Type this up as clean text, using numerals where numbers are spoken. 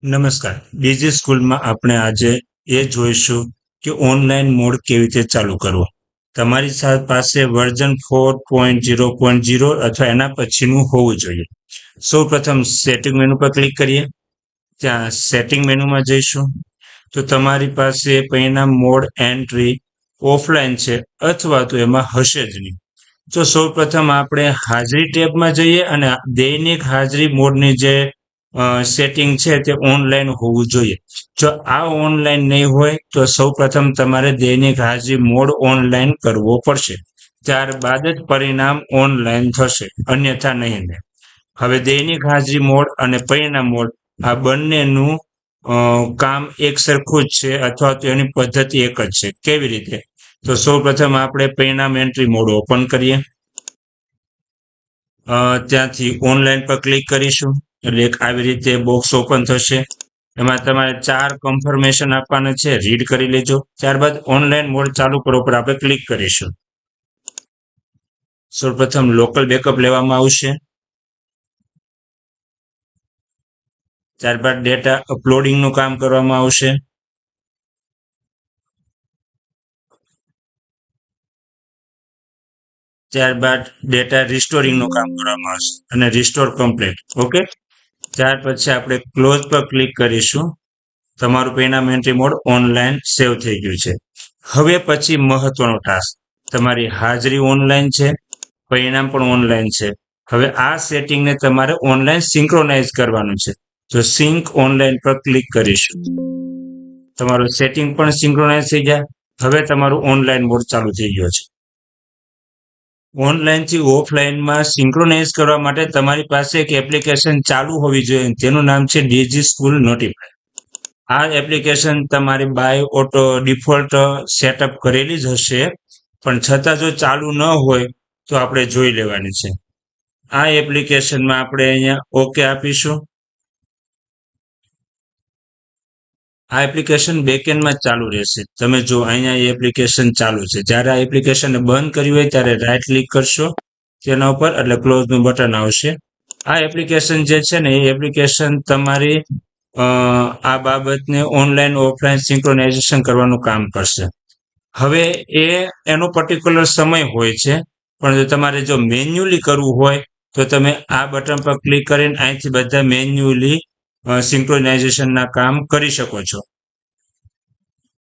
નમસ્કાર. ડીજી સ્કૂલમાં આપણે આજે એ જોઈશું કે ઓનલાઈન મોડ કેવી રીતે ચાલુ કરવો. તમારી પાસે વર્ઝન 4.0.0 અથવા એના પછીનું હોવું જોઈએ. સૌપ્રથમ સેટિંગ મેનુ પર ક્લિક કરીએ. ત્યાં સેટિંગ મેનુમાં જઈશું તો તમારી પાસે પરિણામ મોડ એન્ટ્રી ઓફલાઈન છે અથવા તો એમાં હશે જ નહીં. તો સૌપ્રથમ આપણે હાજરી ટેબમાં જઈએ અને દૈનિક હાજરી મોડની જે સેટિંગ છે તે ઓનલાઈન હોવું જોઈએ. જો આ ઓનલાઈન નહીં હોય તો સૌપ્રથમ તમારે દૈનિક હાજરી મોડ ઓનલાઈન કરવો પડશે. ત્યારબાદ જ પરિણામ ઓનલાઈન થશે, અન્યથા નહીં. હવે દૈનિક હાજરી મોડ અને પરિણામ મોડ આ બંનેનું કામ એક સરખું જ છે અથવા તો એની પદ્ધતિ એક જ છે. કેવી રીતે? તો સૌપ્રથમ આપણે પરિણામ એન્ટ્રી મોડ ઓપન કરીએ. ત્યાંથી ઓનલાઈન પર ક્લિક કરીશું એટલે એક આવી રીતે બોક્સ ઓપન થશે. એમાં તમારે 4 કન્ફર્મેશન આપવાના છે, રીડ કરી લેજો. ત્યારબાદ ઓનલાઈન મોડ ચાલુ કરો પર આપણે ક્લિક કરીશું. સૌપ્રથમ લોકલ બેકઅપ લેવામાં આવશે. ત્યારબાદ ડેટા અપલોડિંગનું કામ કરવામાં આવશે. ત્યારબાદ ડેટા રિસ્ટોરિંગનું કામ કરવામાં આવશે અને રિસ્ટોર કમ્પ્લીટ. ઓકે, ત્યાર પછી આપણે ક્લોઝ પર ક્લિક કરીશું. તમારું પરિણામ એન્ટ્રી મોડ ઓનલાઈન સેવ થઈ ગયું છે. હવે પછી મહત્વનો ટાસ્ક, તમારી હાજરી ઓનલાઈન છે, પરિણામ પણ ઓનલાઈન છે. હવે આ સેટિંગને તમારે ઓનલાઈન સિંક્રોનાઇઝ કરવાનું છે. તો સિંક ઓનલાઈન પર ક્લિક કરીશું. તમારું સેટિંગ પણ સિંક્રોનાઇઝ થઈ ગયા. હવે તમારું ઓનલાઈન મોડ ચાલુ થઈ ગયો છે. ઓનલાઈનથી ઓફલાઈનમાં સિંક્રોનાઇઝ કરવા માટે તમારી પાસે એક એપ્લિકેશન ચાલુ હોવી જોઈએ. તેનું નામ છે ડીજી સ્કૂલ નોટિફાય. આ એપ્લિકેશન તમારી બાય ઓટો ડિફોલ્ટ સેટઅપ કરેલી જ હશે, પણ છતાં જો ચાલુ ન હોય તો આપણે જોઈ લેવાની છે. આ એપ્લિકેશનમાં આપણે અહીંયા ઓકે આપીશું. આ એપ્લિકેશન બેકએન્ડમાં ચાલુ રહેશે. તમે જો અહીંયા એ એપ્લિકેશન ચાલુ છે. જ્યારે આ એપ્લિકેશનને બંધ કર્યું હોય ત્યારે રાઈટ ક્લિક કરશો તેના ઉપર એટલે ક્લોઝનું બટન આવશે. આ એપ્લિકેશન જે છે ને એ એપ્લિકેશન તમારી આ બાબતને ઓનલાઈન ઓફલાઈન સિંક્રોનાઇઝેશન કરવાનું કામ કરશે. હવે એનો પર્ટિક્યુલર સમય હોય છે, પણ જો તમારે જો મેન્યુઅલી કરવું હોય તો તમે આ બટન પર ક્લિક કરીને અહીંથી બધા મેન્યુઅલી સિંક્રોનાઇઝેશનના કામ કરી શકો છો.